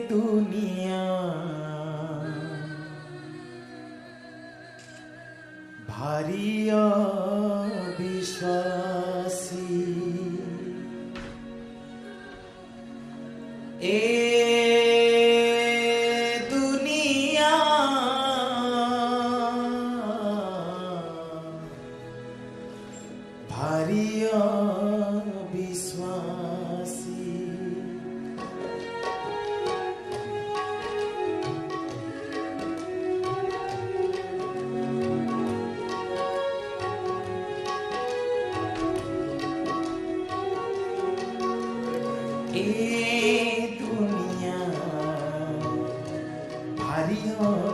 दुनिया भारी विश्वासी दुनिया भारी विश्वासी दुनिया भारी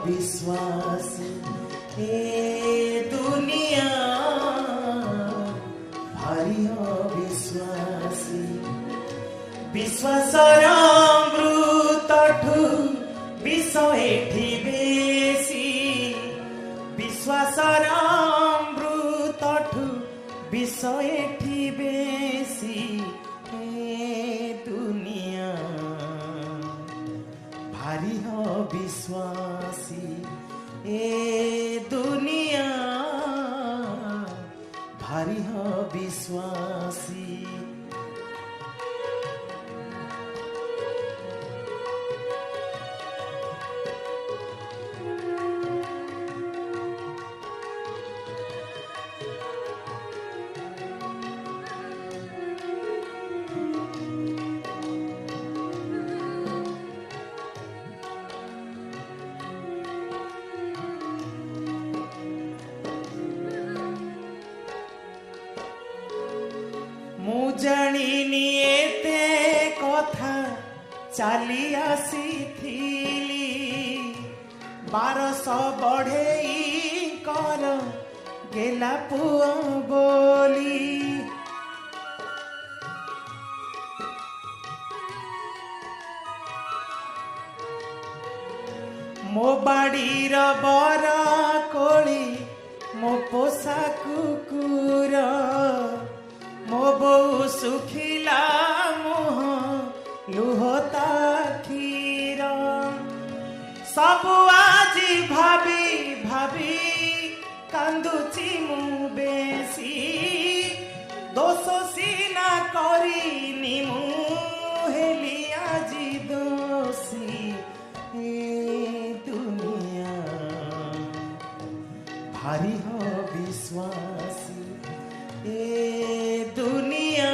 विश्वासी दुनिया भारी विश्वासी विश्वासर अमृतठु विष एठी बेसी विश्वासर अमृतठु विष एठी बेसी दुनिया भारी विश्वासी दुनिया भारी विश्वासी मु जानिनी एते कथा चाली आसीथिली 1200 बढ़ेई कर गेला पुआ बोली मो बाड़ीर बर कोली मो पोसा कुकुर मो बो सुखिला मुह लुहता खीर सब आजी भाभी भाभी कांदुची मु बेसी दोष सीना करिनी मु हेली आजी दोषी दुनिया भारी विश्वासी दुनिया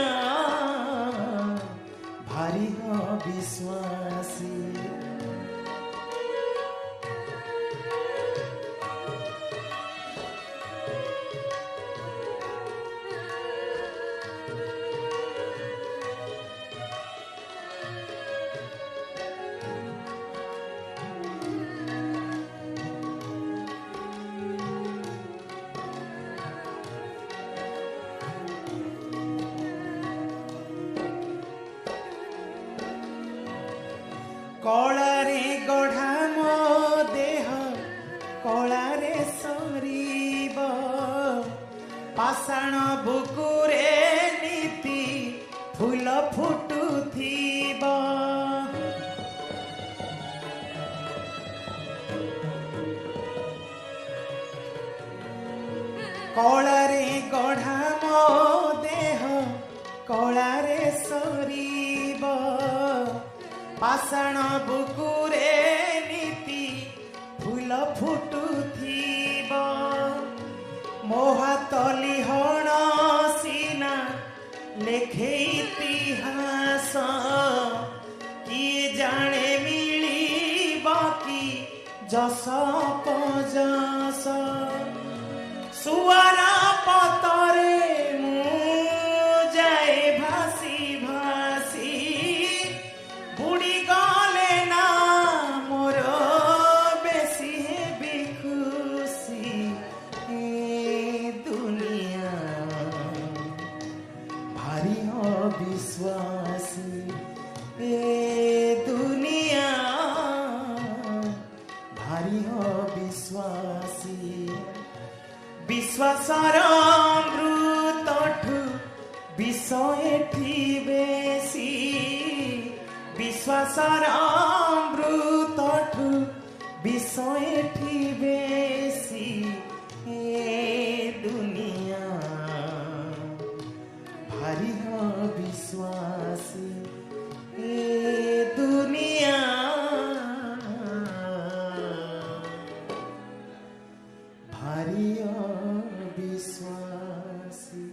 भारी विश्वासी कलारे गढ़ा मो देह कलारे सरीब पाषाण बुकुरे नीति फूल फुटुथिब कलारे गढ़ा मो देह कलारे सरीब पाषाण बुकुरे नीति फूल फुटुथिब मो हाथ लिहण सीना लेखे इतिहास किए जाने मिलिब कि जस पजस सुआरा पतरे मु जाए भासी भासी बुड़ी गले ना मोर बेसी हेबी खुशी दुनिया भारी विश्वासी दुनिया भारी विश्वासी विश्वासर अमृतठु विष एठी बेसी বিশ্বাসৰ অমৃতঠু বিষয়ঠি বেছি দুনিয়া ভাৰী বিশ্বাসী দুনিয়া ভাৰী বিশ্বাসী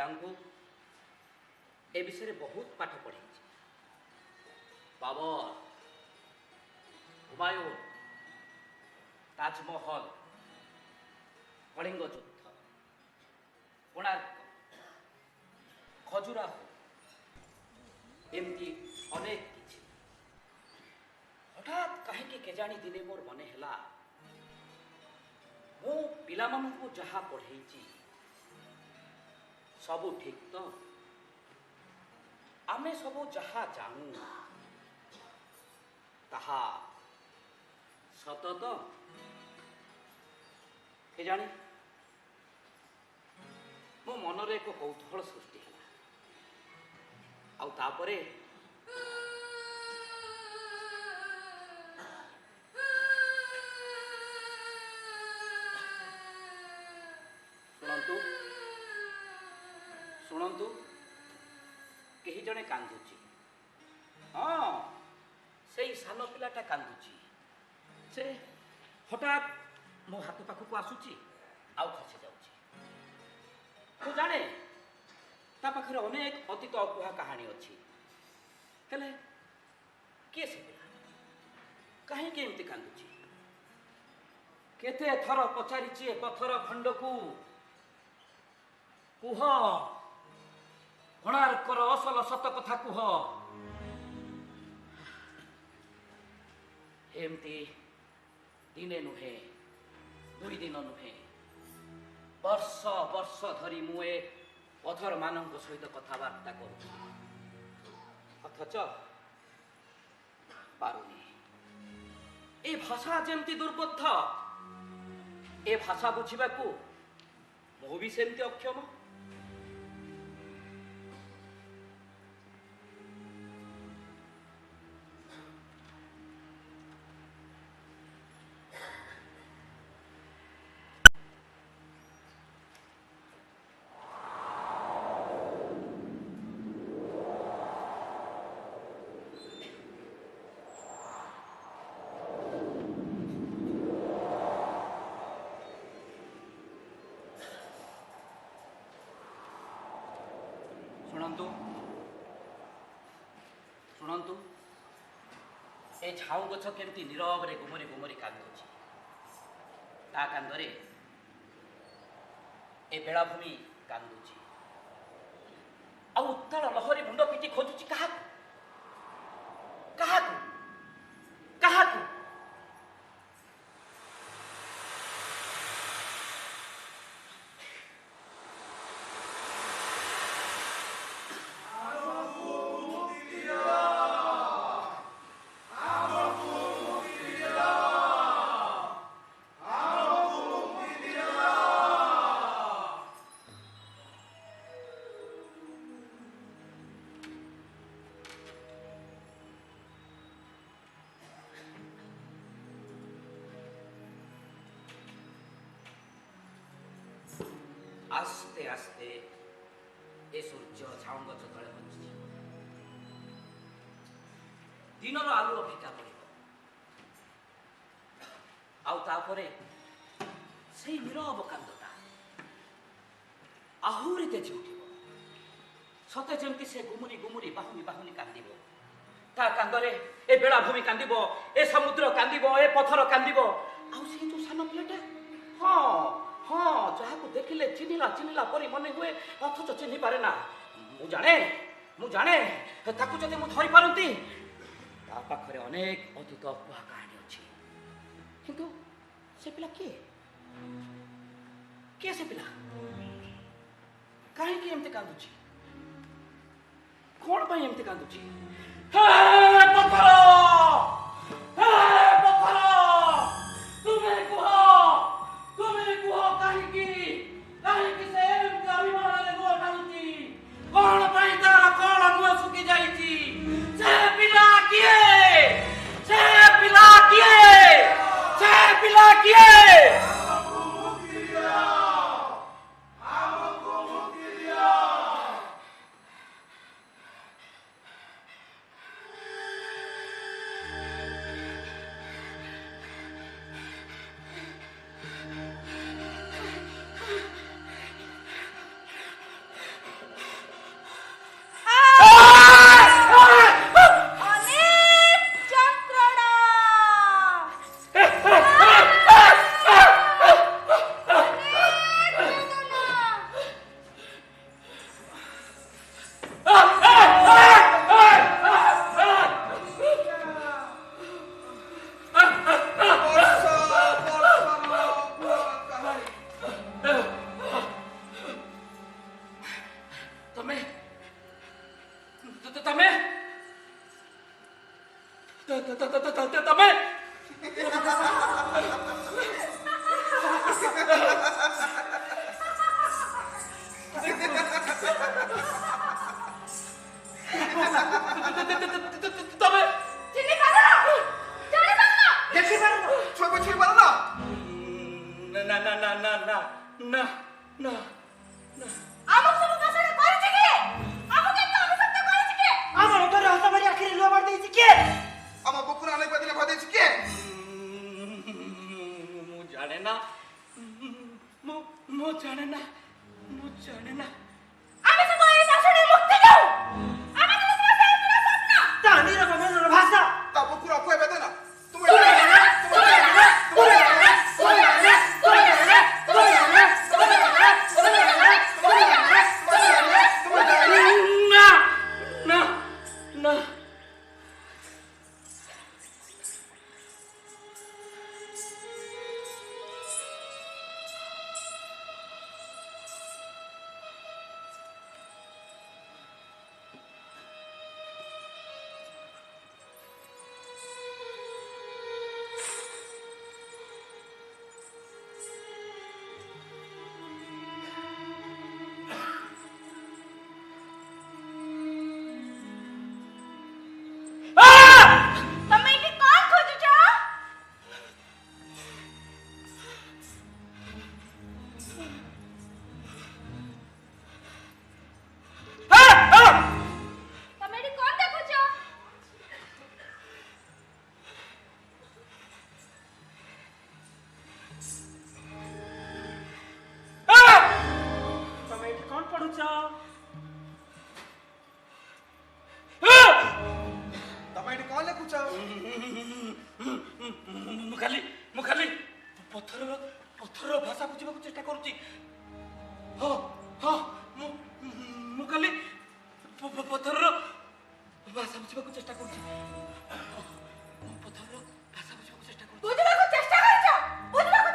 ପିଲାଙ୍କୁ ଏ ବିଷୟରେ ବହୁତ ପାଠ ପଢ଼େଇଛି। ବାବର, ହୁମାୟୁନ, ତାଜମହଲ, କଳିଙ୍ଗ ଯୁଦ୍ଧ, କୋଣାର୍କ, ଖଜୁରାହୋ, ଏମିତି ଅନେକ କିଛି। ହଠାତ୍ କାହିଁକି କେଜାଣି ଦିନେ ମୋର ମନେ ହେଲା, ମୁଁ ପିଲାମାନଙ୍କୁ ଯାହା ପଢ଼େଇଛି ସବୁ ଠିକ୍ ତ? ଆମେ ସବୁ ଯାହା ଜାଣୁ ତାହା ସତ ତ? କେଜାଣି ମୋ ମନରେ ଏକ କୌତୂହଳ ସୃଷ୍ଟି ହେଲା। ଆଉ ତାପରେ ଶୁଣନ୍ତୁ, କେହି ଜଣେ କାନ୍ଦୁଛି। ହଁ, ସେଇ ସାନ ପିଲାଟା କାନ୍ଦୁଛି। ସେ ହଠାତ୍ ମୋ ହାତ ପାଖକୁ ଆସୁଛି ଆଉ ଖସି ଯାଉଛି। ମୁଁ ଜାଣେ ତା ପାଖରେ ଅନେକ ଅତୀତ ଅକୁହା କାହାଣୀ ଅଛି। ହେଲେ କିଏ ସେ ପିଲା? କାହିଁକି ଏମିତି କାନ୍ଦୁଛି? କେତେ ଥର ପଚାରିଛି ଏ ପଥର ଖଣ୍ଡକୁ, କୁହ, କୋଣାର୍କର ଅସଲ ସତ କଥା କୁହ। ଏମିତି ଦିନେ ନୁହେଁ, 2 ଦିନ ନୁହେଁ, ବର୍ଷ ବର୍ଷ ଧରି ମୁଁ ଏ ପଥରମାନଙ୍କ ସହିତ କଥାବାର୍ତ୍ତା କରୁଛି, ଅଥଚ ପାରୁନି। ଏ ଭାଷା ଯେମିତି ଦୁର୍ବୋଧ୍ୟ, ଏ ଭାଷା ବୁଝିବାକୁ ମୁଁ ବି ସେମିତି ଅକ୍ଷମ। ଶୁଣନ୍ତୁ, ଏ ଝାଉଁ ଗଛ କେମିତି ନୀରବରେ ଗୁମରି ଗୁମରି କାନ୍ଦୁଛି। ତା କାନ୍ଦରେ ଏ ବେଳାଭୂମି କାନ୍ଦୁଛି। ଆଉ ଉତ୍ତାଳ ଲହରୀ ମୁଣ୍ଡ ପିଟି ଖୋଜୁଛି କାହାକୁ? କାହାକୁ? କାହାକୁ? आस्ते आस्ते ए सूर्य ଝାଉଁ ଗଛ ତଳେ ପହଞ୍ଚିଛି। ଦିନର ଆଲୁଅ ଫିକା ପଡ଼ିବ। ଆଉ ତାପରେ ସେଇ ନୀରବ କାନ୍ଦଟା ଆହୁରି ତେଜି ଉଠିବ। ସତେ ଯେମିତି ସେ ଗୁମୁରି ଗୁମୁରି ବାହୁନି ବାହୁନି କାନ୍ଦିବ। ତା କାନ୍ଦରେ ଏ ବେଳାଭୂମି କାନ୍ଦିବ, ଏ ସମୁଦ୍ର କାନ୍ଦିବ, ଏ ପଥର କାନ୍ଦିବ। ଆଉ ସେଇ ଯୋଉ ସାନ ପିଲାଟା, ହଁ, ଯାହାକୁ ଦେଖିଲେ ଚିହ୍ନିଲା ପରି ମନେ ହୁଏ, ଅଥଚ ଚିହ୍ନି ପାରେ ନା। ମୁଁ ଜାଣେ ତାକୁ ଯଦି ମୁଁ ଧରି ପାରନ୍ତି, ତା ପାଖରେ ଅନେକ ଅତୀତ ଅକୁହା କାହାଣୀ ଅଛି। କିନ୍ତୁ ସେ ପିଲା କିଏ? ସେ ପିଲା? କାହିଁକି ଏମିତି କାନ୍ଦୁଛି? କଣ ପାଇଁ ଏମିତି କାନ୍ଦୁଛି? ପଥର! ତୁମେ କୁହ କାହିଁକି ସେ ଏମିତି ଅଭିମାନରେ ଗୋ ଟାଣୁଛି? କଣ ପାଇଁ ତାର କଣ ମୁହଁ ଶୁଖି ଯାଇଛି? ସେ ପିଲା କିଏ? ତମେ ତମେ ଚିହ୍ନି ପାରୁନ ଜାଣି ପାରୁନ ଦେଖି ପାରୁନ ଛୁଆକୁ ଛୁଇଁ ପାରୁନ ନା ନା ନା ନା ନା ନା ନା ଆମକୁ ସବୁ ଭାଷଣ କରିଛି କିଏ ଆମକୁ କେତେ ଅଭିଶପ୍ତ କରିଛି କିଏ ଆମର ତ ରହସ୍ୟ ମାରି ଆଖିରେ ଲୁହ ମାରି ଦେଇଛି କିଏ ଆମ ବୁକୁର ଅନେକ ଦିନ ଭଦେଇଛି କିଏ ମୁଁ ଜାଣେ ନା ମୁଁ ଜାଣେ ନା ମୁଁ ଜାଣେ ନା ଆମେ ସବୁ ଏହି ଭାଷଣରେ ମୁକ୍ତି ଦେଉ ଆମେ ସବୁ ଭାଷଣ ପୁରା ସ୍ୱପ୍ନ ତା ନିରବ ମନର ଭାଷା ତା ବୁକୁର ଅକୁଏ ବେଦନା ତୁମେ ନା ନା ନା ତମେ ଏଠି କଣ ଖୋଜୁଛ ତମେ ଏଠି କଣ ଦେଖୁଛ ତମେ ଏଠି କଣ ପଢୁଛ ତମେ ଏଠି କଣ ଲେଖୁଛ ମୁଁ ଖାଲି ପଥରର ଭାଷା ବୁଝିବାକୁ ଚେଷ୍ଟା କରୁଛି ହଁ ହଁ ମୁଁ ଖାଲି ପଥରର ଭାଷା ବୁଝିବାକୁ ଚେଷ୍ଟା କରୁଛି ମୁଁ ପଥରର ଭାଷା ବୁଝିବାକୁ ଚେଷ୍ଟା କରୁଛି ବୁଝିବାକୁ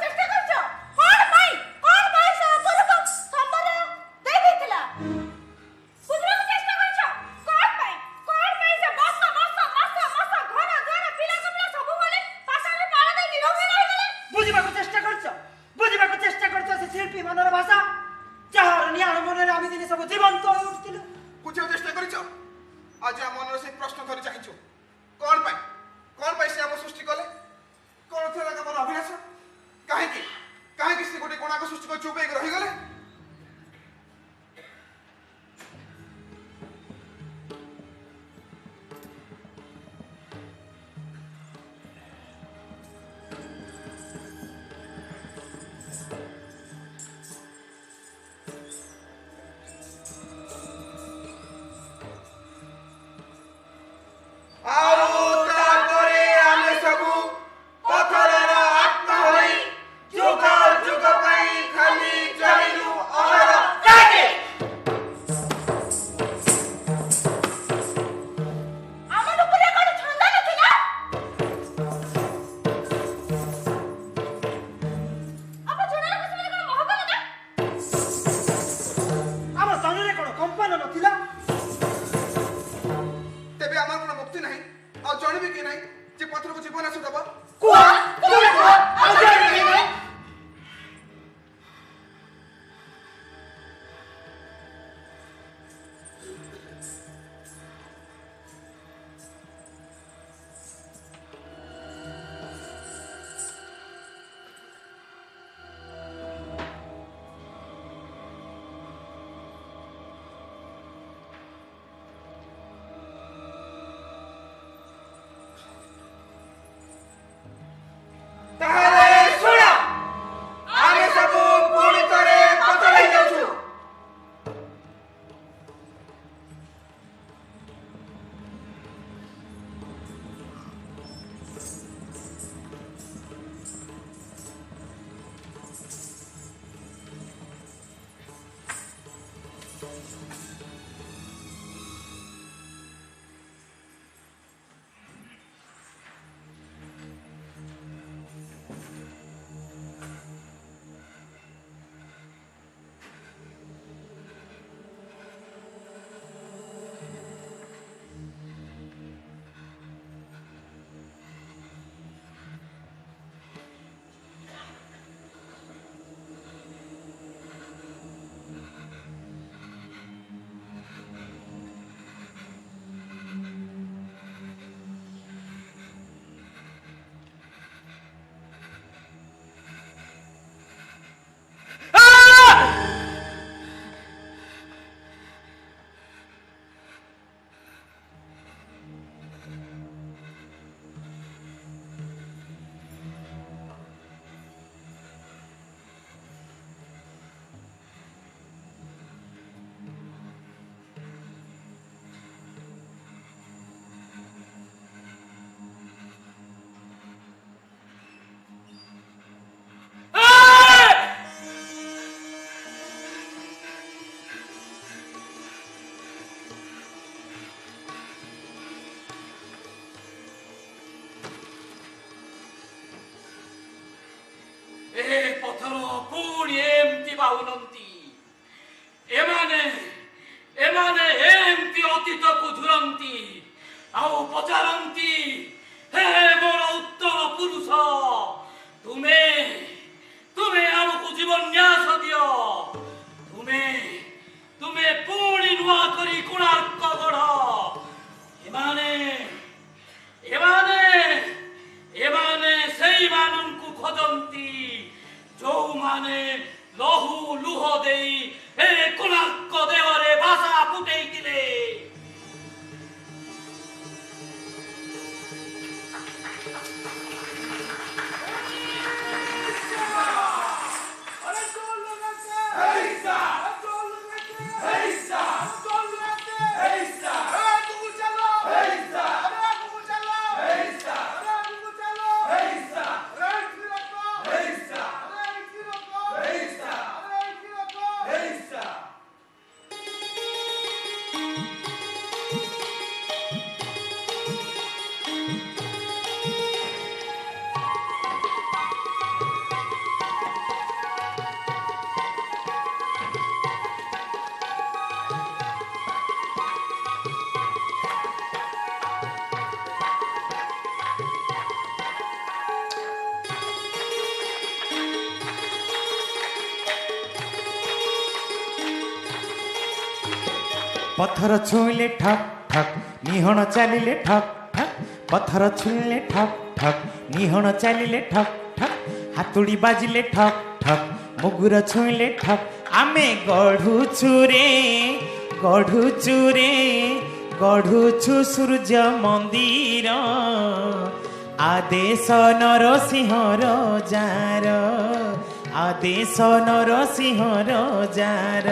ଚେଷ୍ଟା କରୁଛ କଣ ପାଇଁ ସେ ଅପରୂପ ସମ୍ବର ଦେଇ ଦେଇଥିଲା ବୁଝିବାକୁ ଚେଷ୍ଟା କରୁଛ କଣ ପାଇଁ ସେ ବର୍ଷ ଘର ପିଲାକୁ ପିଲା ସବୁବେଳେ ଭାଷାରେ ପାଳ ଦେଇକି ରହି ରହିଗଲେ ବୁଝିବାକୁ ଚେଷ୍ଟା କରୁଛ ସେ ଶିଳ୍ପୀ ମନର ଭାଷା ଯାହାର ନିଆଣ ମନରେ ଆମେ ଦିନେ ସବୁ ଜୀବନ୍ତ ହୋଇ ଉଠିଥିଲୁ ବୁଝିବାକୁ ଚେଷ୍ଟା କରିଛ ଆଜି ଆମ ମନରେ ସେଇ ପ୍ରଶ୍ନ ଧରି ଚାହିଁଛୁ କଣ ପାଇଁ ସେ ଆମ ସୃଷ୍ଟି କଲେ କଣ ଥିଲା ଆମର ଅଭିଳାଷ କାହିଁକି ସେ ଗୋଟେ କୋଣାକ ସୃଷ୍ଟି କରି ଚୁପ୍ ହେଇକି ରହିଗଲେ ଆମର ଉପରେ କଣ ଛନ୍ଦ ନଥିଲା ଆପଣ ଜଣାକୁ ପାଉନନ୍ତି। ଏମାନେ ଏମିତି ଅତୀତକୁ ଝୁରନ୍ତି ଆଉ ପଚାରନ୍ତି, ହେ ମୋର ଉତ୍ତର ପୁରୁଷ, ତୁମେ ଆମକୁ ଜୀବନ ନ୍ୟାସ ଦିଅ, ତୁମେ ପୁଣି ନୂଆ କରି କୋଣାର୍କ ଗଢ଼। ଏମାନେ ସେଇମାନଙ୍କୁ ଖୋଜନ୍ତି ଯୋଉମାନେ ଲହୁ ଲୁହ ଦେଇ ଏ କୋଣାର୍କ ଦେହରେ ଭାଷା ଫୁଟେଇଥିଲେ। पत्थर छुईले ठक ठक निहण चलिले ठक ठक पत्थर छुईले ठक ठक निहण चलिले ठक ठक हातुड़ी बाजिले ठक ठक मुगुर छुईले ठक आमे गढ़ुछु सूर्य मंदिर आदेश नरसिंहर जार आदेश नरसिंहर जार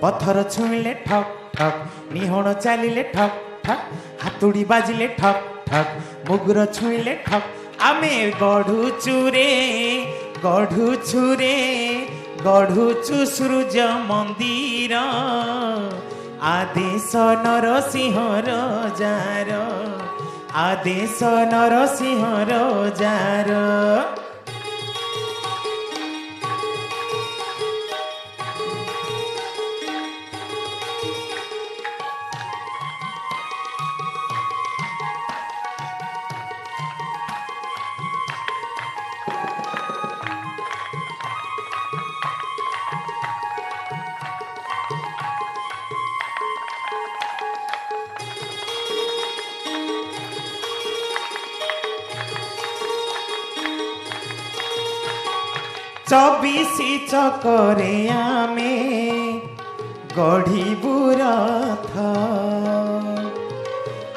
पत्थर छुईले ठक ठक निहण चलिले ठक ठक हातुड़ी बाजिले ठक ठक मुगुर छुईले ठक आमे गढ़ुछु सूर्य मंदिर आदेश नरसिंहर जार आदेश नरसिंहर जार चौबीसी चकरे आमे गढ़ीबु रथ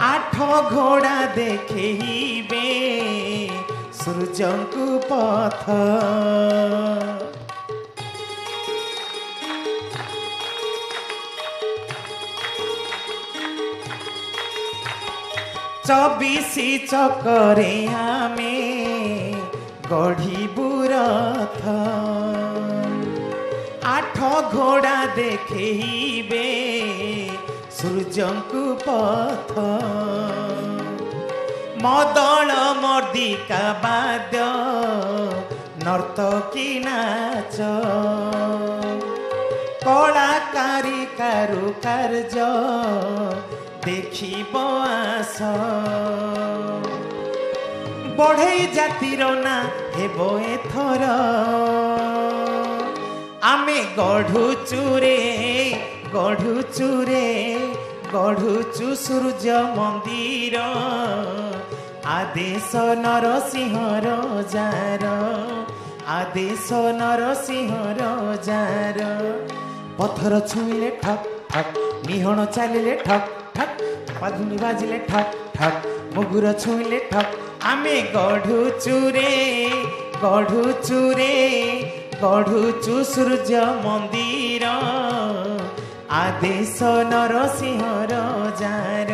आठ घोड़ा देखेबे सूर्यंकु पथ चौबीसी चकरे आमे गढ़ीबु रथ आठ घोड़ा देखेबे सूर्यंकु पथ मदल मर्दिका बाद्य नर्तकी नाच कलाकारी कारुकार्य देखिब आस बढ़ई जातिर ना हेबो एथर आमे गढ़ुछु सूर्य मंदिर आदेश नरसिंहर जार आदेश नरसिंहर जार पत्थर छुईले ठक ठक निहण चलिले ठक ठक पाधुनी बाजिले ठक ठक मुगुर छुईले ठक आमे गढ़ुछु सूर्य मंदिर आदेश नरसिंहर जार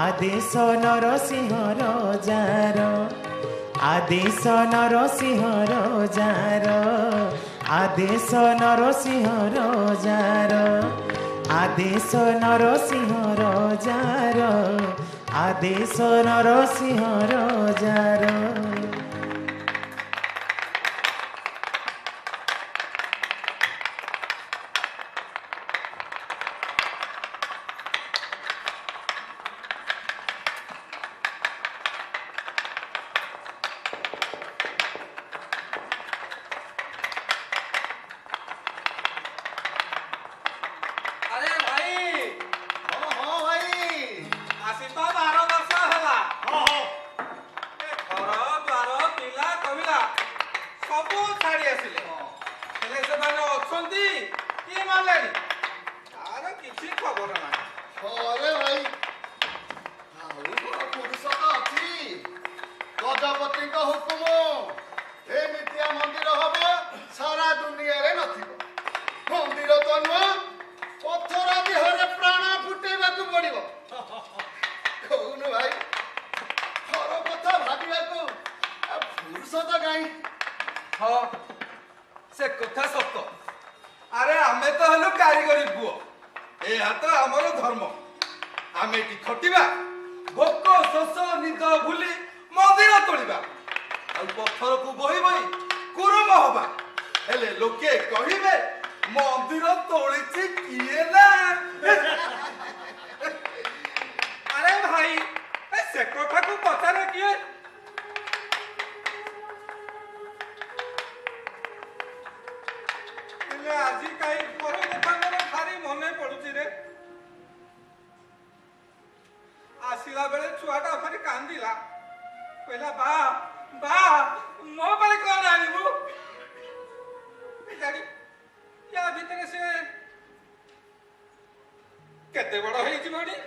आदेश नरसिंहर जार आदेश नरसिंहर जार आदेश नरसिंहर जार आदेश नरसिंहर जार आदेश नरसिंहर जार। ଛାଡ଼ି ଆସିଲେ ହେଲେ ସେମାନେ ଅଛନ୍ତି କିଏ ମାରିଲେଣି ତାର କିଛି ଖବର ନାହିଁ। अरे भाई पुरुष तो अच्छी गजपति हुकुम एमतिया मंदिर हम सारा दुनिया रे नथिबो मंदिर तो नुह पत्थर देहरे प्राण फुटेबा को पड़िबो कहून भाई हर कथा भाबिबा को पुरुष तो गाई हाँ से कथा सत। अरे आमे तो हलु कारीगरी पुओ ଏହା ତ ଆମର ଧର୍ମ। ଆମେ ଏଠି ଖଟିବା ଭୋକ ଶୋଷ ନିଦ ଭୁଲି ମନ୍ଦିର ତୋଳିବା ଆଉ ପଥରକୁ ବୋହି ବୋହି କୁରୁମ ହବା ହେଲେ ଲୋକେ କହିବେ ମନ୍ଦିର ତୋଳିଛି କିଏ ନା। ଆରେ ଭାଇ ସେ କଥାକୁ ପଚାରେ କିଏ? ହେଲେ ଆଜି କାହିଁ ପର କଥା ମୋର ଭାରି ମନେ ପଡୁଛି ରେ। ଆସିଲା ବେଳେ ଛୁଆଟା ଭାରି କାନ୍ଦିଲା କହିଲା ବା ବା ମୋ ପାଇଁ କଣ ଆଣିବୁ? ଜାଣି ୟା ଭିତରେ ସେ କେତେ ବଡ ହେଇଯିବଣି।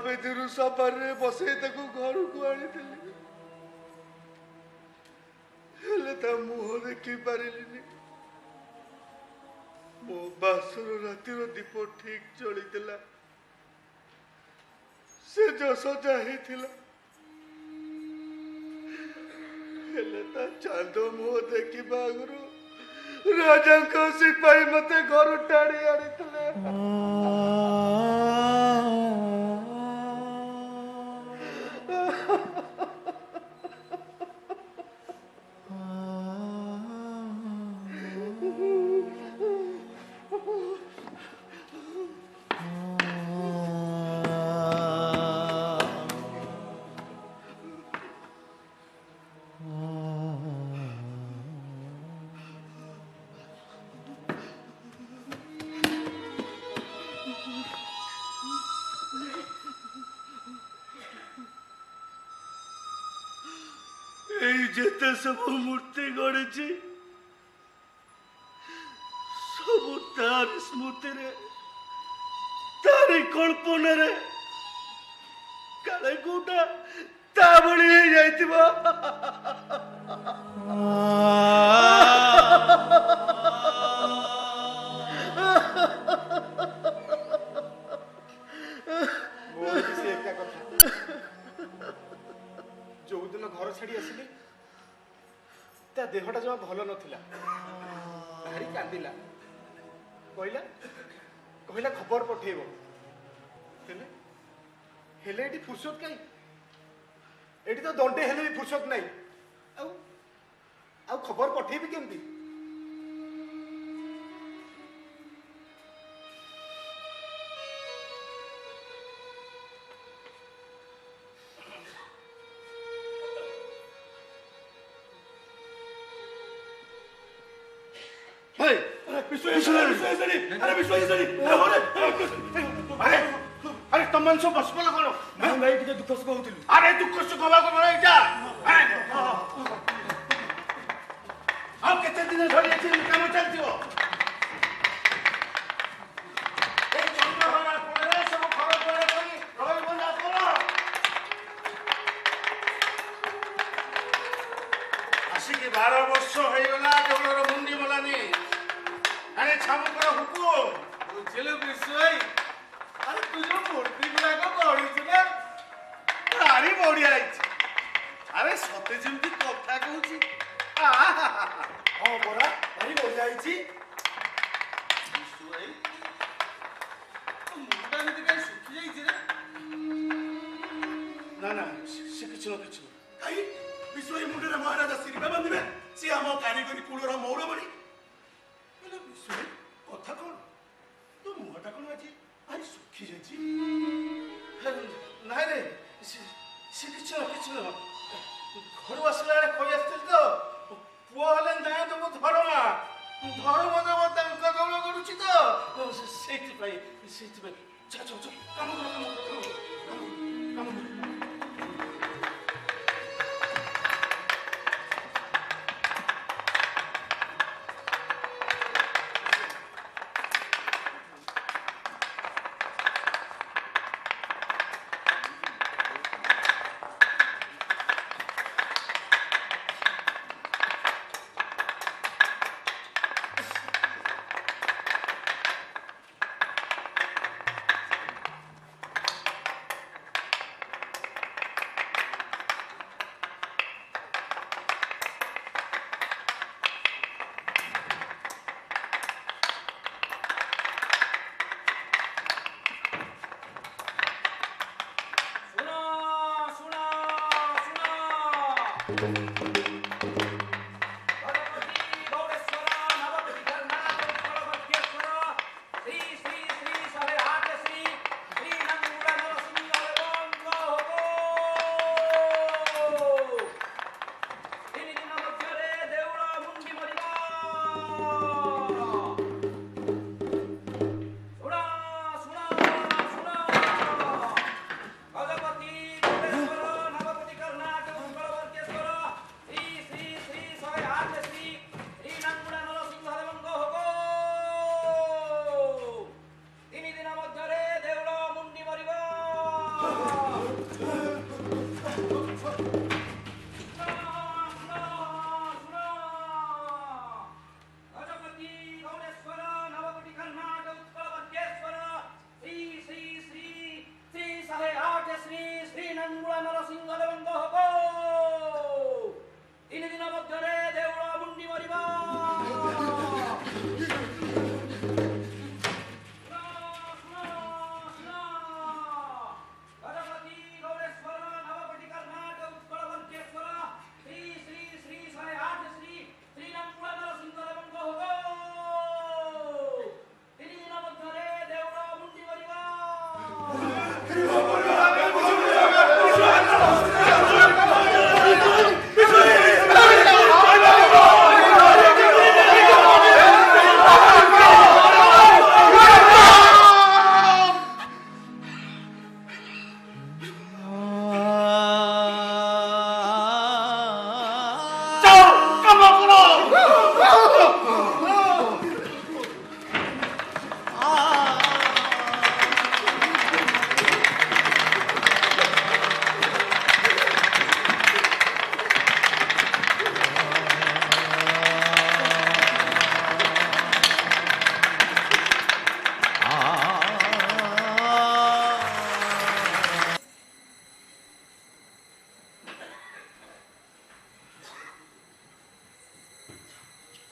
बेदरू सफर रे बसे ताकू घर को आनी हेले ता मुह देखी पारिलिनी मो बासर रातिर दीप ठीक चली से जो सजा हेथिला हेले ता चांद मुह देखी बागरू राजा को सिपाही मते घर टाड़ी आनीथिले जेते सब मूर्ति गढ़ी सब तार स्मृति रे तारी कल्पना रे काले कोटा ता बड़ी हो जाइतिबा मोर भी से एका कथा जो दिन घर छाड़ी आसिली ता देहटा जमा भल नथिला भारी कांदिला कहला कहला खबर पठेइबो हेले हेले एटी फुर्सत काई एटी तो दंडे हेले भी फुर्सत नहीं आउ खबर पठेइबी केमती अरे तुम मन सब बस बोला करो मैं भाई टिके दुख सुख होतिलु अरे दुख सुख हवा को बड़ा इटा आप कितने दिन धरि एठी काम चलती हो ए चंद्र हरा कोरे सब खर कोरे कोई रोई बंदा करो आसी के 12 वर्ष होई गला देवलर मुंडी मलानी अरे छामु पर हुकुम बुझिलु विषय अरे तुझो मूर्ति गुड़ाक गढ़ी ना भारी बढ़िया अरे सते जमी कथा कहूँ हाँ बरा भारी बढ़िया ଭାଇ ତୋ ମୁଣ୍ଡଟା ଏମିତି କାହିଁ ଶୁଖି ଯାଇଛି ରେ? ନା ସେ କିଛି ନୁହଁ କାହିଁ ବିଶ୍ୱ ଏଇ ମୁଣ୍ଡରେ ମହାରାଜା ଶିରିପା ବାନ୍ଧିବେ ସିଏ ଆମ କାରିଗରୀ କୁଳର ମୌରମଣି ହେଲେ ବିଶ୍ୱ କଥା କଣ ତୋ ମୁହଁଟା କଣ ଆଜି ଭାରି ଶୁଖି ଯାଇଛି ନାଇଁ ରେ ସେ କିଛି ନୁହଁ ଘରୁ ଆସିଲା ବେଳେ କହି ଆସିଥିଲି ତ ପୁଅ ହେଲେ ନାଇଁ ତ ମୁଁ ଧରମା ଧର୍ମ ଦେବ ତାଙ୍କ ଦୌଡ଼ କରୁଛି ତ ସେଇଥିପାଇଁ କାମ କର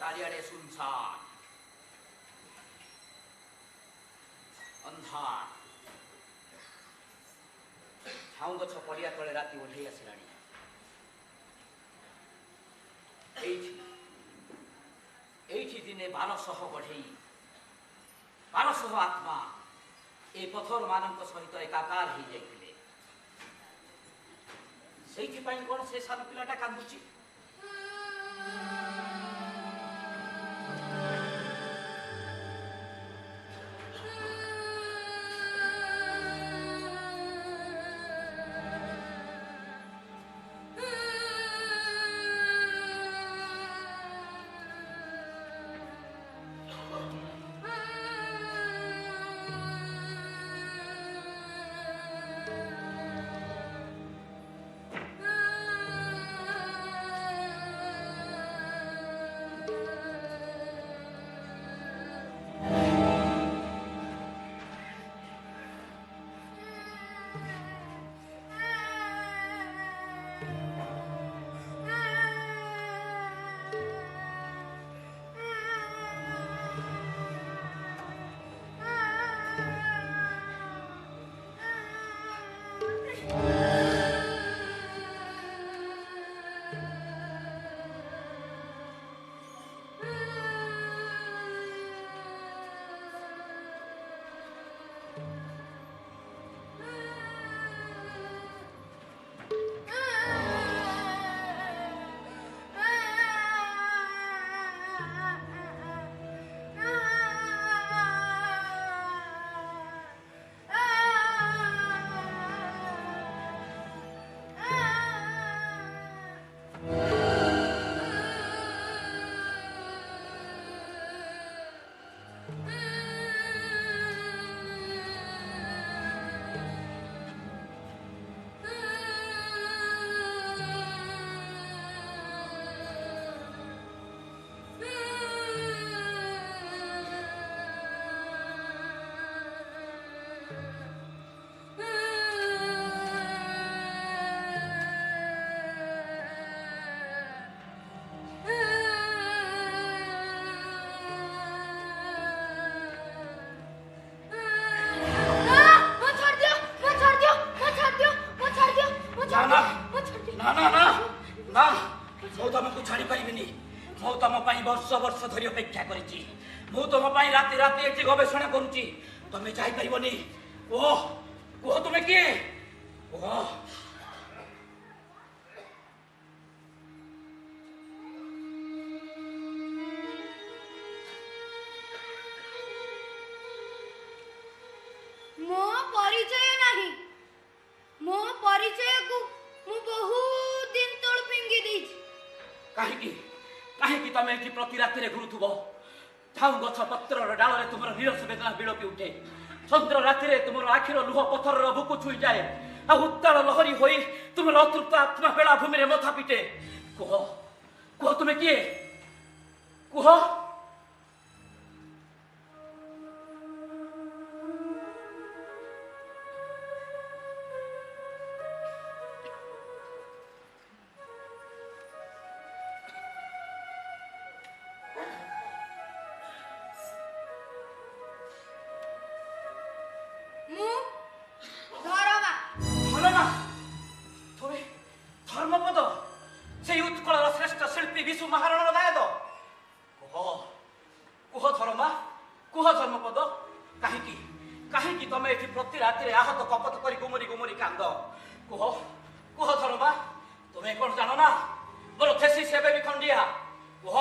ଚାରିଆଡେ ସୁନସାନ ଅନ୍ଧାର ଝାଉଁ ଗଛ ପଡ଼ିଆ ତଳେ ରାତି ଓହ୍ଲେଇ ଆସିଲାଣି। ଏଇଠି ଦିନେ 1200 ବଢ଼େଇ 1200 ଆତ୍ମା ଏ ପଥର ମାନଙ୍କ ସହିତ ଏକାକାର ହେଇଯାଇଥିଲେ। ସେଇଥିପାଇଁ କଣ ସେ ସାନ ପିଲାଟା କାନ୍ଦୁଛି? ନା ନା ନା ନା ନା ମୁଁ ତମକୁ ଛାଡ଼ି ପାରିବିନି। ମୁଁ ତମ ପାଇଁ ବର୍ଷ ବର୍ଷ ଧରି ଅପେକ୍ଷା କରିଛି। ମୁଁ ତମ ପାଇଁ ରାତି ରାତି ଏଠି ଗବେଷଣା କରୁଛି। ତମେ ଯାଇପାରିବନି। କୁହ କୁହ ତୁମେ କିଏ? କୁହ। ମୋ ପରିଚୟ ନାହିଁ। ମୋ ପରିଚୟକୁ ମୁଁ ବହୁତ ଦିନ ତଳୁ ଫିଙ୍ଗି ଦେଇଛି। କାହିଁକି କାହିଁକି ତମେ ଏଠି ପ୍ରତି ରାତିରେ ଘୁରୁଥିବ? ଝାଉଁ ଗଛ ପତ୍ରର ଡାଳରେ ତୁମର ନିରସ ବେଦନା ବିଳପି ଉଠେ। ଚନ୍ଦ୍ର ରାତିରେ ତୁମର ଆଖିର ଲୁହ ପଥରର ବୁକୁ ଛୁଇଁଯାଏ। ଆଉ ଉତ୍ତାଳ ଲହରୀ ହୋଇ ତୁମର ଅତୃପ୍ତ ଆତ୍ମା ବେଳାଭୂମିରେ ମଥା ପିଟେ। କୁହ କୁହ ତୁମେ କିଏ? କୁହ। ମୁଁ ଧରମା। ଧରମା? ତୁମେ ଧର୍ମପଦ, ସେଇ ଉତ୍କଳର ଶ୍ରେଷ୍ଠ ଶିଳ୍ପୀ ବିଶୁ ମହାରଣର ନାୟକ। କୁହ କୁହ ଧରମା, କୁହ ଧର୍ମପଦ, କାହିଁକି କାହିଁକି ତମେ ଏଠି ପ୍ରତି ରାତିରେ ଆହତ କପତ କରି ଗୁମୁରି ଗୁମୁରି କାନ୍ଦ? କୁହ କୁହ ଧରମା, ତୁମେ କ'ଣ ଜାଣ ନା ମୋର ଥେସିସ୍ ଏବେ ବି ଖଣ୍ଡିଆ। କୁହ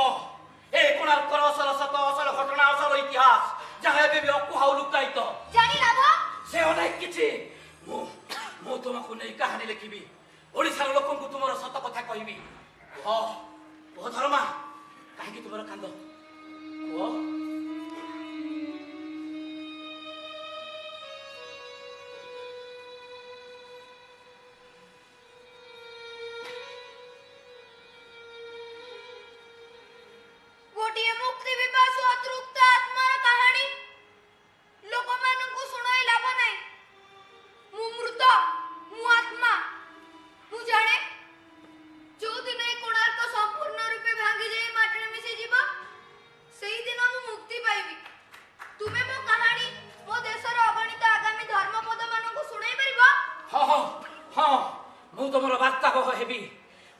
ଏ କୋଣାର୍କର ଅସଲ ସତ, ଅସଲ ଘଟଣା, ଅସଲ ଇତିହାସ ଯାହା ଏବେ ବି ଅକୁହା ଓ ଲୁକାୟିତ। ଜାଣି ଲାଭ? ସେ ଅନେକ କିଛି। ମୁଁ ତୁମକୁ ନେଇ କାହାଣୀ ଲେଖିବି। ଓଡ଼ିଶାର ଲୋକଙ୍କୁ ତୁମର ସତ କଥା କହିବି। କୁହ କୁହ ଧର୍ମା, କାହିଁକି ତୁମର କାନ୍ଦ? କୁହ। ଗୋଟିଏ ମୁକ୍ତି ବିପାସୁ ଅତୃପ୍ତ ଆତ୍ମାର କାହାଣୀ ଲୋକମାନଙ୍କୁ ଶୁଣାଇ ଲାଭ ନାହିଁ। ମୁଁ ମୃତ, ମୁଁ ଆତ୍ମା। ମୁଁ ଜାଣେ ଯୋଉଦିନ ଏ କୋଣାର୍କ ସମ୍ପୂର୍ଣ୍ଣ ରୂପେ ଭାଙ୍ଗି ଯାଇ ମାଟିରେ ମିଶିଯିବ, ସେଇଦିନ ମୁଁ ମୁକ୍ତି ପାଇବି। ତୁମେ ମୋ କାହାଣୀ ମୋ ଦେଶର ଅଗଣିତ ଆଗାମୀ ଧର୍ମପଦ ମାନଙ୍କୁ ଶୁଣାଇ ପାରିବ? ହଁ ହଁ ହଁ, ମୁଁ ତୁମର ବାର୍ତ୍ତାବହ ହେବି।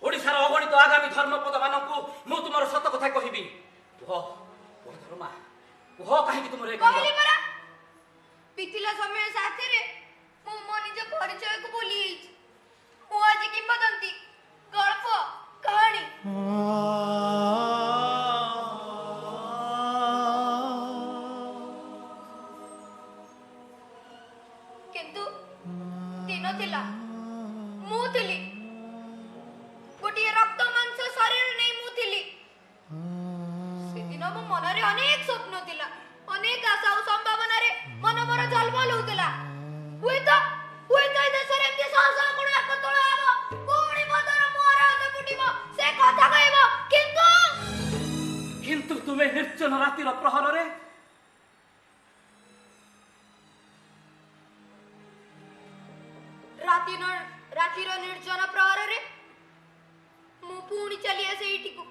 ଓଡ଼ିଶାର ଅଗଣିତ ଆଗାମୀ ଧର୍ମପଦ ମାନଙ୍କୁ ମୁଁ ତୁମର ସତ କଥା କହିବି। କୁହ କୁହ ଧର୍ମା, କୁହ କାହିଁକି ତୁମର ଏ କାନ୍ଦ? କହିଲି ପରା, ବିତିଲା ସମୟ ସାଥିରେ ମୁଁ ମୋ ନିଜ ପରିଚୟକୁ ଭୁଲି ଯାଇଛି। ମୁଁ ଆଜି କିମ୍ବଦନ୍ତୀ, ଗଳ୍ପ, କାହାଣୀ। କିନ୍ତୁ ଦିନ ଥିଲା, ମୁଁ ଥିଲି। ଗୋଟିଏ ରକ୍ତ ମାଂସ ଶରୀର ନେଇ ମୁଁ ଥିଲି। ସେଦିନ ମୋ ମନରେ ଅନେକ ସ୍ୱପ୍ନ ଥିଲା, ଅନେକ ଆଶା ଓ ସମ୍ଭାବନାରେ ମନ ମୋର ଝଲମଲ ହେଉଥିଲା। ହୁଏତ ହୁଏତ ଏ ଦେଶରେ ଏମିତି ଶହ ଶହ କୋଣାର୍କ ତୋଳା ହେବ, ପୁଣି ପଦର ମୁହଁରେ ହାତ ଫୁଟିବ, ସେ କଥା କହିବ। କିନ୍ତୁ ତୁମେ ନିର୍ଜନ ରାତିର ପ୍ରହରରେ ରାତିର ନିର୍ଜନ ପ୍ରହରରେ ମୁଁ ପୁଣି ଚାଲି ଆସେ ଏଇଠିକୁ,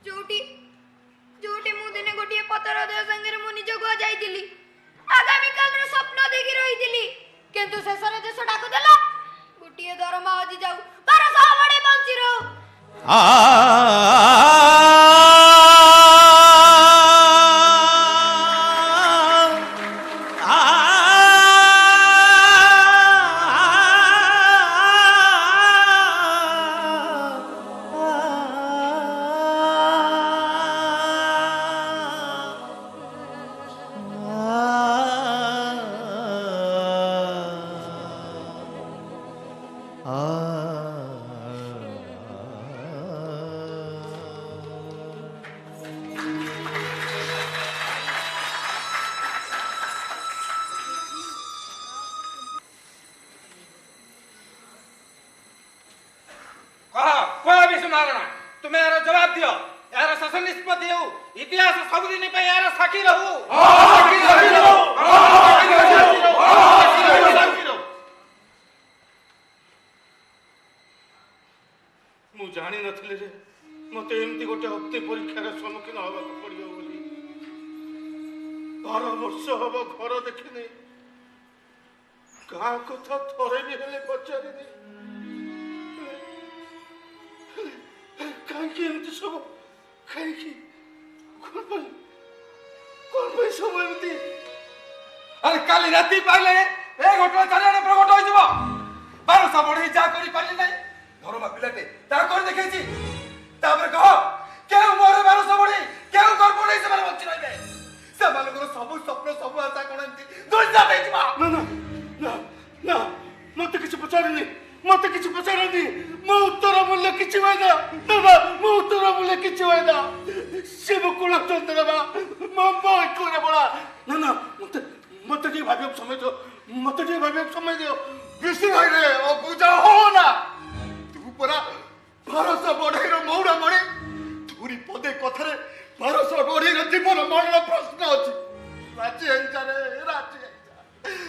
ଯୋଉଠି ମୁଁ ଦିନେ ଗୋଟିଏ ପଥର ଦେହ ସାଙ୍ଗରେ ମୁଁ ନିଜକୁ ଯାଇଥିଲି। ଆଗାମୀ କାଲର ସ୍ୱପ୍ନ ଦେଖି ରହିଥିଲି, କିନ୍ତୁ ଶେଷରେ ଦେଶ ଡାକ ଦେଲା, ଗୋଟିଏ ଦରମା ହଜି ଯାଉ, ତାର ସହବଡେ ବଞ୍ଚି ରହୁ। ଦିଅ ଏହାର ଶେଷ ନିଷ୍ପତ୍ତି ହେଉ ଇତିହାସ ସବୁଦିନ ପାଇଁ ଏହାର ସାକ୍ଷୀ ରହୁ ମୁଁ ଜାଣିନଥିଲି ଯେ ମତେ ଏମିତି ଗୋଟେ ଅତି ପରୀକ୍ଷାର ସମ୍ମୁଖୀନ ହେବାକୁ ପଡିବ ବୋଲି 12 ବର୍ଷ ହବ ଘର ଦେଖିନି ଗାଁ କଥା ଥରେ ବି ହେଲେ ପଚାରିନି କାହିଁକି ଏମିତି ସବୁ କାହିଁକି କଣ ପାଇଁ ସବୁ ଏମିତି ଆରେ କାଲି ରାତି ପାଇଲେ ଏ ଘଟଣା ଚାରିଆଡେ ପ୍ରକଟ ହୋଇଯିବ 1200 ବଢେଇ ଯାହା କରିପାରିଲି ନାହିଁ ଧର୍ମା ପିଲାଟେ ତାହା କରି ଦେଖେଇଛି ତାପରେ କହ କେଉଁ ମୋର 1200 ବଢେଇ କେଉଁ ଗର୍ବ ନେଇ ସେମାନେ ବଞ୍ଚି ରହିବେ ସେମାନଙ୍କର ସବୁ ସ୍ୱପ୍ନ ସବୁ ଆଶା କଣ ଏମିତି ଦୁର୍ଜା ହେଇଯିବ ନା ମତେ କିଛି ପଚାରିନି ମୁଁ ଉତ୍ତର ମୂଲ୍ୟ କିଛି ହୁଏନା ବାବା ମୁଁ ଉତ୍ତର ମୂଲ୍ୟ କିଛି ହୁଏନା ଶିବ କୁଳ ଚନ୍ଦ୍ର ବା ମୋ ଏକୁରେ ବଳା ନା ମତେ ଟିକେ ଭାବିବାକୁ ସମୟ ଦିଅ ବେଶୀ ଭାଇରେ ଅବୁଝା ହୋ ନା ତୁ ପରା 1200 ବଢେଇର ମଉଡା ମଣି ତୁରି ପଦେ କଥାରେ 1200 ବଢେଇର ଜୀବନ ମରଣ ପ୍ରଶ୍ନ ଅଛି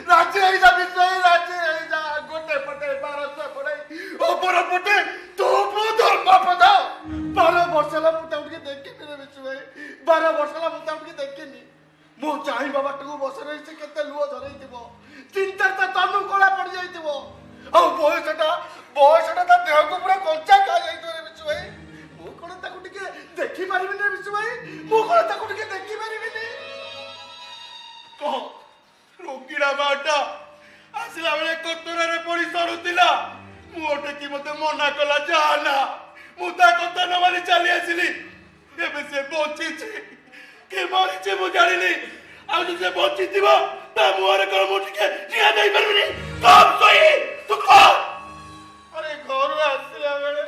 ରାଜି ହେଇଯା ବିଷୟ ରାଜି ହେଇଯା ଗୋଟେ ପଟେ 1200 ବଢେଇ ଅପର ପଟେ ତୁ ଧର୍ମ ପଦ 12 ବର୍ଷ ହେଲା ମୁଁ ତାକୁ ଟିକେ ଦେଖିନି ରେ ବିଶୁ ଭାଇ 12 ବର୍ଷ ହେଲା ମୁଁ ତାକୁ ଟିକେ ଦେଖିନି ମୁଁ ଚାହିଁବା ବାଟକୁ ବସ ରହି ସେ କେତେ ଲୁହ ଧରେଇଥିବ ଚିନ୍ତା ତା ତନୁ କଳା ପଡି ଯାଇଥିବ ଆଉ ବୟସଟା ତା ଦେହକୁ ପୁରା କଞ୍ଚା ଖାଇଯାଇଥିବ ରେ ବିଶୁ ଭାଇ ମୁଁ କଣ ତାକୁ ଟିକେ ଦେଖିପାରିବିନି ରେ ବିଶୁ ଭାଇ କହ ରୋଗିଣା ମାଟା ଆସିଲା ବେଳେ କତରାରେ ପଡି ସରୁଥିଲା ମୁଁ ଟେକି ମତେ ମନା କଲା ଯାହା ନା ମୁଁ ତା କଥା ନ ମାନି ଚାଲି ଆସିଲି ଏବେ ସେ ବଞ୍ଚିଛି କି ମରିଛି ମୁଁ ଜାଣିନି ଆଉ ଯଦି ସେ ବଞ୍ଚିଥିବ ତା ମୁହଁରେ କଣ ମୁଁ ଟିକେ ନିଆଁ ଦେଇପାରିବିନି ତୁ କହ ଆରେ ଘରୁ ଆସିଲା ବେଳେ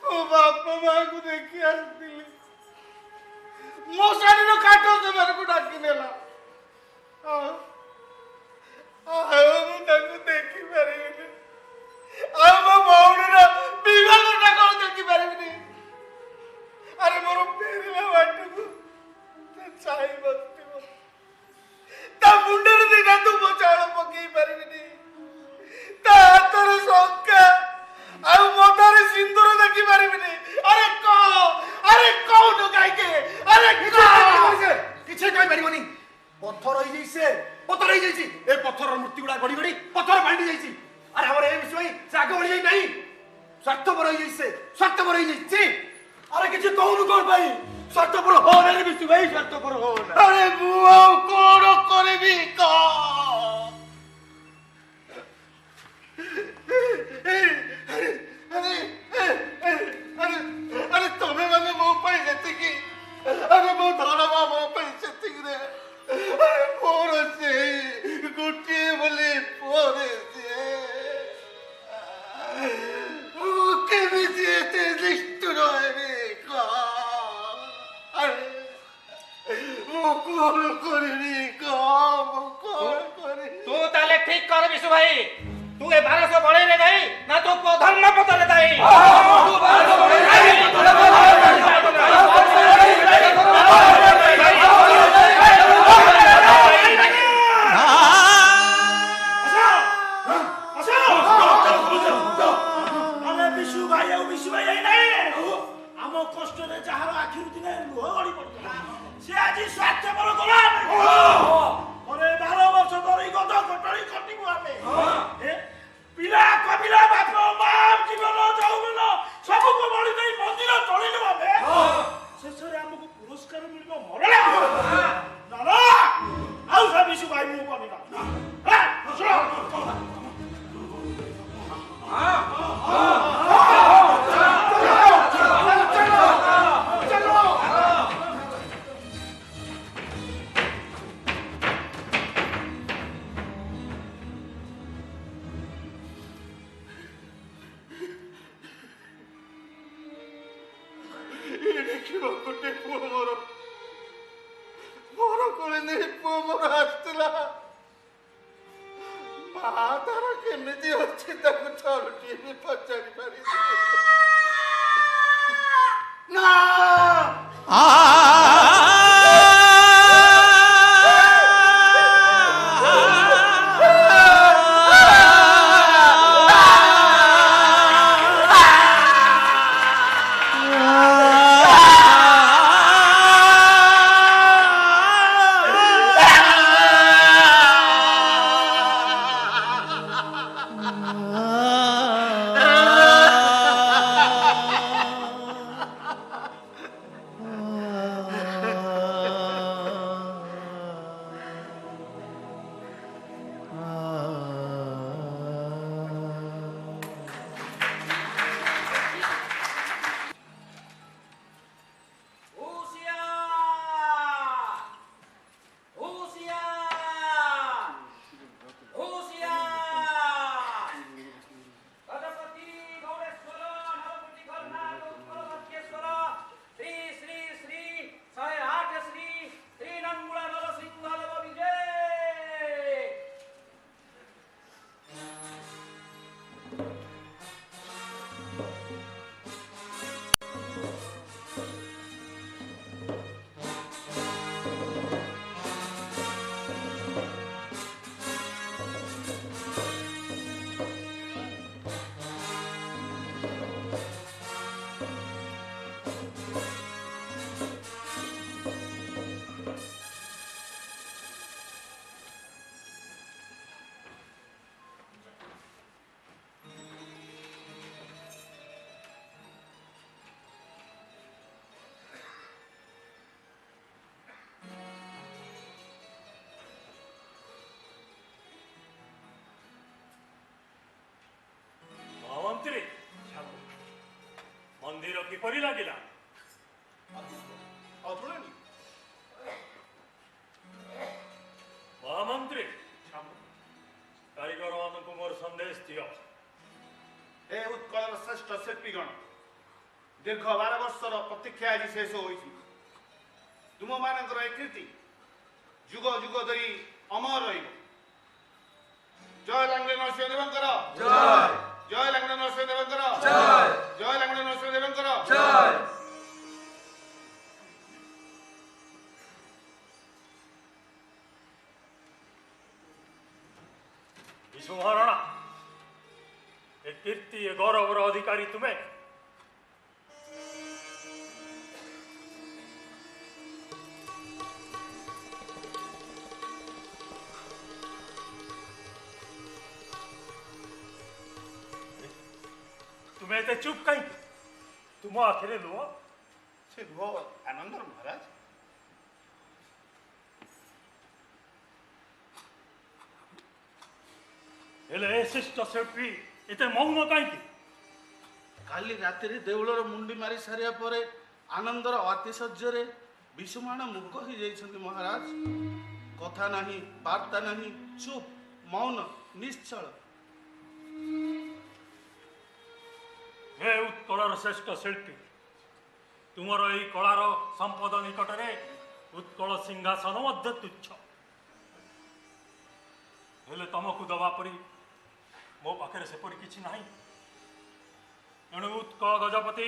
ମୋ ବାପା ମାଆଙ୍କୁ ଦେଖି ଆସିଥିଲି ମୋ ଶାଢୀର କାଠ ସେମାନଙ୍କୁ ଡାକି ନେଲା ମୁଁ ତାକୁ ଦେଖିପାରିବିନି ଆଉ ମୋ ଭଉଣୀର ବିବାହଟା କଣ ଦେଖିପାରିବିନି ଆରେ ମୋର ଫେରିଲା ବାଟକୁ ଚାହିଁ ବସିଥିବ ତା ମୁଣ୍ଡରେ ଦିଟା ଧୂପ ଚାଉଳ ପକେଇ ପାରିବିନି ତା ହାତର ଶଙ୍ଖା ଆଉ ମଥାରେ ସିନ୍ଦୁର ଦେଖିପାରିବିନି ଆରେ କହୁନୁ କାହିଁକି ଆରେ କିଛି କହିପାରିବନି ପଥର ହେଇଯାଇଛି ଏ ପଥରର ମୂର୍ତ୍ତି ଗୁଡା ଗଡି ଗଡି ପଥର ଭାଙ୍ଗି ଯାଇଛି ଆରେ ଆମର ଏ ବିଷୟ ସେ ଆଗ ବଢି ଯାଇ ନାହିଁ ସ୍ୱାର୍ଥପର ହେଇଯାଇଛି ଆରେ କିଛି କହୁନୁ କଣ ପାଇଁ ସ୍ୱାର୍ଥପର ହୋ ନା ରେ ବିଶୁ ଭାଇ ସ୍ୱାର୍ଥପର ହୋ ନା ଆରେ ମୁଁ ଆଉ କଣ କରିବି ଆରେ ତମେ ମାନେ ମୋ ପାଇଁ ଯେତିକି ଆରେ ମୋ ଧରମା ମୋ ପାଇଁ ସେତିକି ରେ ଆରେ ମୋର ସେଇ ଗୋଟିଏ ବୋଲି ପରେ ମୁଁ କେମିତି ଏତେ ନିଷ୍ଠୁର ହେବି ମୁଁ କଣ କରିବି ତୁ ତାହେଲେ ଠିକ କର ବିଶୁ ଭାଇ ତୁ ଏ 1200 ବଢେଇରେ ନାହିଁ ନା ତୁ ଧର୍ମ ପଦରେ ନାହିଁ କେମିତି ଅଛି ତାକୁ ଥରୁଟିଏ ବି ପଚାରି ପାରିବି ନା ମନ୍ତ୍ରୀ ମନ୍ଦିର କିପରି ଲାଗିଲା? ଅତୁଳନୀ ମହାମନ୍ତ୍ରୀ କାରିଗରମାନଙ୍କୁ ମୋର ସନ୍ଦେଶ ଦିଅ। ଏ ଉତ୍କଳର ଶ୍ରେଷ୍ଠ ଶିଳ୍ପୀଗଣ, ଦୀର୍ଘ 12 ବର୍ଷର ପ୍ରତୀକ୍ଷା ଆଜି ଶେଷ ହୋଇଛି। ତୁମମାନଙ୍କର ଏ କୀର୍ତ୍ତି ଯୁଗ ଯୁଗ ଧରି ଅମର ରହିବ। ଜୟ ଲାଙ୍ଗୁଳା ନରସିଂହଦେବଙ୍କର ଜୟ, ଜୟ ଲାଙ୍ଗୁଳା ନରସିଂହଦେବଙ୍କର ଜୟ, ଜୟ ଲାଙ୍ଗୁଳା ନରସିଂହଦେବଙ୍କର ଜୟ। ବିଶୁ ମହାରଣା, ଏ କୀର୍ତ୍ତି ଏ ଗୌରବର ଅଧିକାରୀ ତୁମେ। ତୁମେ ଏତେ ଚୁପ୍ କାହିଁକି? ତୁମ ଆଖିରେ ଲୁହ? ସେ ଲୁହ ଆନନ୍ଦର ମହାରାଜ। ହେଲେ ଏ ଶିଷ୍ଟ ଶିଳ୍ପୀ ଏତେ ମୌନ କାହିଁକି? କାଲି ରାତିରେ ଦେଉଳର ମୁଣ୍ଡି ମାରି ସାରିବା ପରେ ଆନନ୍ଦର ଆତିଶଯ୍ୟରେ ବିଷୁମାଣ ମୁଗ ହୋଇଯାଇଛନ୍ତି ମହାରାଜ। କଥା ନାହିଁ, ବାର୍ତ୍ତା ନାହିଁ, ଚୁପ୍, ମୌନ, ନିଶ୍ଚଳ। ହେ ଉତ୍କଳର ଶ୍ରେଷ୍ଠ ଶିଳ୍ପୀ, ତୁମର ଏହି କଳାର ସମ୍ପଦ ନିକଟରେ ଉତ୍କଳ ସିଂହାସନ ମଧ୍ୟ ତୁଚ୍ଛ। ହେଲେ ତମକୁ ଦେବା ପରି ମୋ ପାଖରେ ସେପରି କିଛି ନାହିଁ। ଏଣୁ ଉତ୍କଳ ଗଜପତି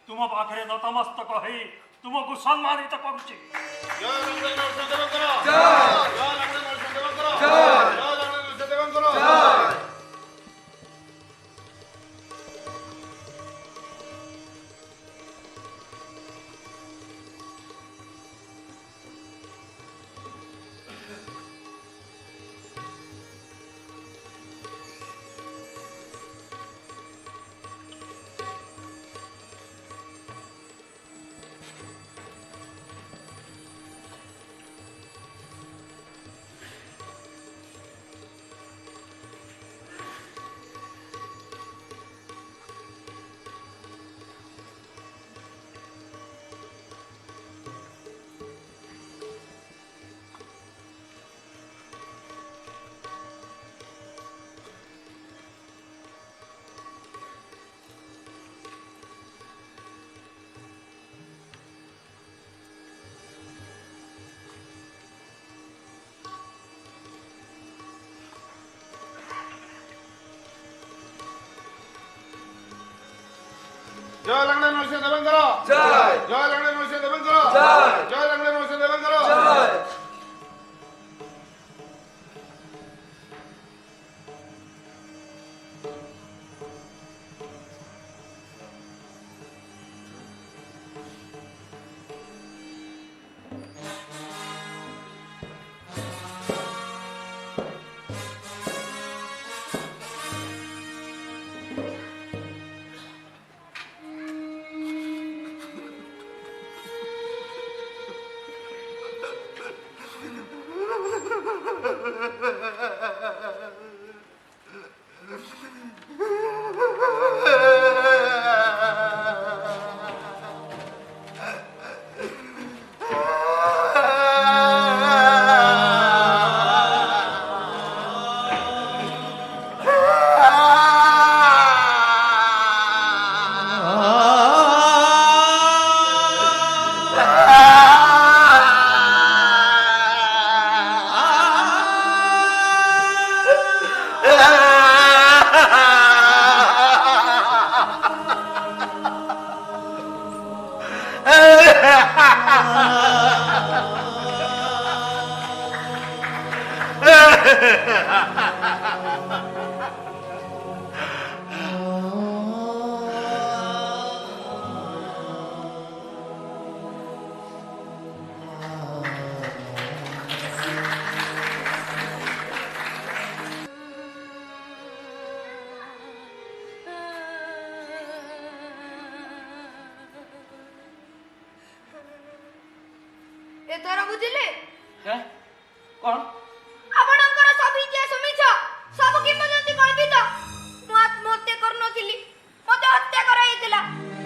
ତୁମ ପାଖରେ ନତମସ୍ତକ ହେଇ ତୁମକୁ ସମ୍ମାନିତ କରୁଛି। ଜୟ ଲାଙ୍ଗୁଳା ନରସିଂହଦେବଙ୍କର ଜୟ, ଜୟ ଲାଙ୍ଗୁଳା ନରସିଂହଦେବଙ୍କର ଜୟ, ଜୟ ଲାଙ୍ଗୁଳା ନରସିଂହଦେବଙ୍କର ଜୟ। জয় লগ্নে নরসিংহ দেবেন্দ্র জয় জয় লগ্নে নরসিংহ দেবেন্দ্র জয় জয় লগ্নে নরসিংহ দেবেন্দ্র জয় ଏଥର ବୁଝିଲେ କଣ ଆପଣଙ୍କର ସବୁ ଇତିହାସ ମିଛ ସବୁ କିମ୍ବଦନ୍ତୀ କଳ୍ପିତ ମୁଁ ଆତ୍ମହତ୍ୟା କରିନଥିଲି ମୋତେ ହତ୍ୟା କରାଯାଇଥିଲା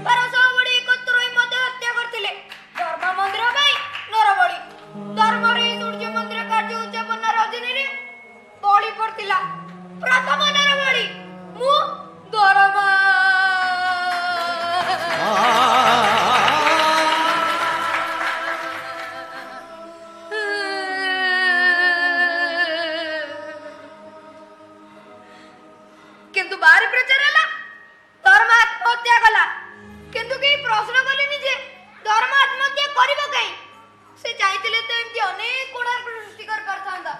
ପରଶୁର ବଳି ଏକତ୍ର ହୋଇ ମୋତେ ହତ୍ୟା କରିଥିଲେ ଧର୍ମ ମନ୍ଦିର ପାଇଁ ନରବଳି ଧର୍ମର ଏହି ସୂର୍ଯ୍ୟ ମନ୍ଦିର କାର୍ଯ୍ୟ ଉଦ୍ଯାପନର ଅଧୀନରେ ବଳି ପଡ଼ିଥିଲା ପ୍ରଥମ ନରବଳି ମୁଁ ଧର୍ମ କିନ୍ତୁ ବାହାରେ ପ୍ରଚାର ହେଲା ଧର୍ମ ଆତ୍ମହତ୍ୟା କଲା କିନ୍ତୁ କେହି ପ୍ରଶ୍ନ କଲେନି ଯେ ଧର୍ମ ଆତ୍ମହତ୍ୟା କରିବ କାହିଁ ସେ ଚାହିଁଥିଲେ ତ ଏମିତି ଅନେକ କୋଣାର୍କ ସୃଷ୍ଟି କରିପାରିଥାନ୍ତା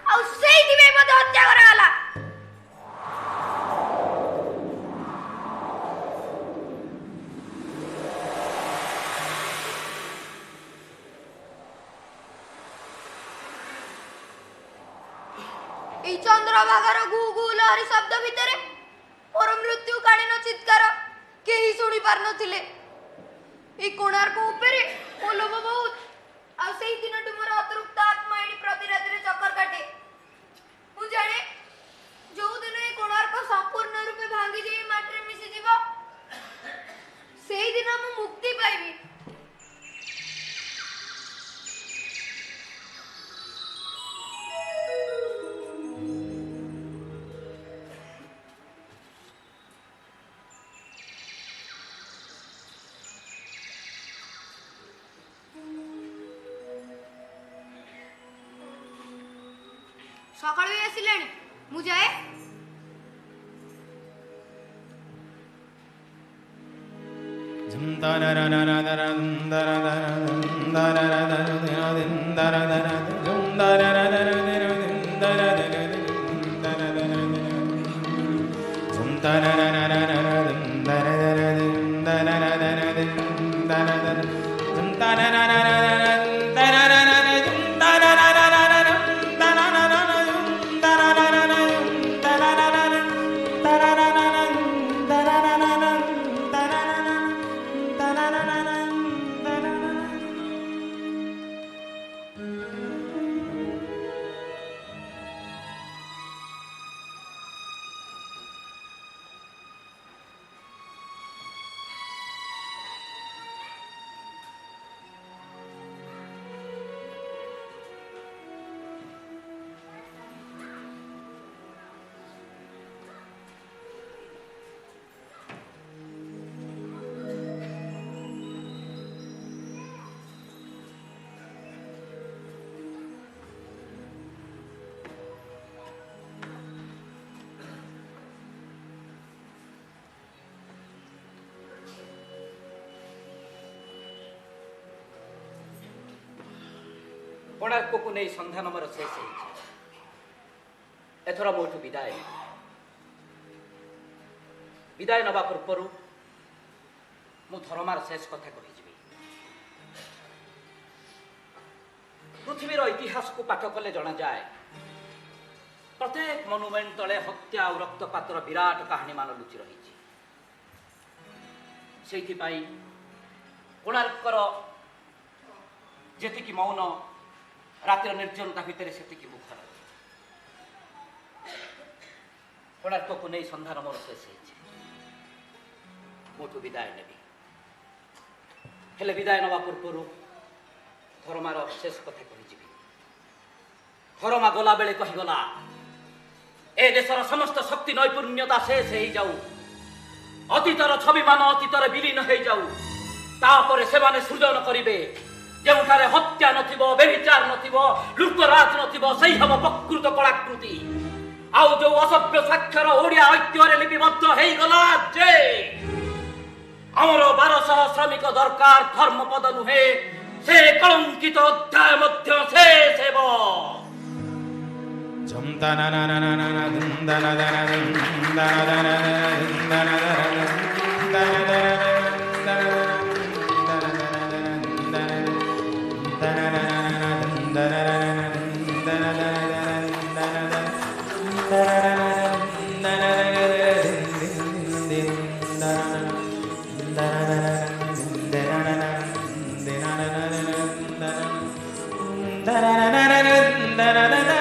ଆଉ ସେଇଥିପାଇଁ ମୋତେ ହତ୍ୟା କରାଗଲା এই চন্দ্রভাগার গু গু লহরি শব্দ ভিতরে মোর মৃত্যু কালীন চিৎকার কেহি শুনি পার নথিলে এই কোଣାର୍କ উপরে ମୋ ଲୋଭ ବହୁତ ଆଉ ସେଇ ଦିନଠୁ ମୋର ଅତୃପ୍ତ ଆତ୍ମା ଏଠି ପ୍ରତି ରାତିରେ ଚକ୍କର କାଟେ ମୁଁ ଜାଣେ ଯୋଉ ଦିନ ଏ କୋଣାର୍କ ସମ୍ପୂର୍ଣ୍ଣ ରୂପେ ଭାଙ୍ଗି ଯାଇ ମାଟିରେ ମିଶିଯିବ ସେଇ ଦିନ ମୁଁ ମୁକ୍ତି ପାଇବି সকাল হয়ে আসিলেনি মু যাଏ କୋଣାର୍କକୁ ନେଇ ସନ୍ଧ୍ୟା ନମ୍ବର ଶେଷ ହେଇଛି। ଏଥର ମୋଠୁ ବିଦାୟ ନେବା ପୂର୍ବରୁ ମୁଁ ଧର୍ମାର ଶେଷ କଥା କହିଯିବି। ପୃଥିବୀର ଇତିହାସକୁ ପାଠ କଲେ ଜଣାଯାଏ ପ୍ରତ୍ୟେକ ମନୁମେଣ୍ଟ ତଳେ ହତ୍ୟା ଆଉ ରକ୍ତପାତର ବିରାଟ କାହାଣୀମାନ ଲୁଚି ରହିଛି। ସେଇଥିପାଇଁ କୋଣାର୍କର ଯେତିକି ମୌନ, ରାତିର ନିର୍ଜନତା ଭିତରେ ସେତିକି ମୁଖର। କୋଣାର୍କକୁ ନେଇ ସନ୍ଧ୍ୟାର ମୋର ଶେଷ ହେଇଛି। ମୋଠୁ ବିଦାୟ ନେବି। ହେଲେ ବିଦାୟ ନେବା ପୂର୍ବରୁ ଧର୍ମାର ଶେଷ କଥା କହିଯିବି। ଧର୍ମା ଗଲାବେଳେ କହିଗଲା, ଏ ଦେଶର ସମସ୍ତ ଶକ୍ତି ନୈପୁଣ୍ୟତା ଶେଷ ହେଇଯାଉ, ଅତୀତର ଛବିମାନ ଅତୀତରେ ବିଲୀନ ହେଇଯାଉ, ତାପରେ ସେମାନେ ସୃଜନ କରିବେ ଯେଉଁଠାରେ ହତ୍ୟା ନଥିବ, ବ୍ୟଭିଚାର ନଥିବ, ଲୁଟରାଜ ନଥିବ, ସେଇ ହବ ପ୍ରକୃତ କଳାକୃତି। ଆଉ ଯୋଉ ଅସଭ୍ୟ ସ୍ୱାକ୍ଷର ଓଡ଼ିଆ ଐତିହ୍ୟରେ ଲିପିବଦ୍ଧ ହେଇଗଲା ଯେ ଆମର 1200 ଶ୍ରମିକ ଦରକାର, ଧର୍ମପଦ ନୁହେଁ, ସେ କଳଙ୍କିତ ଅଧ୍ୟାୟ ମଧ୍ୟ ଶେଷ ହେବ। Da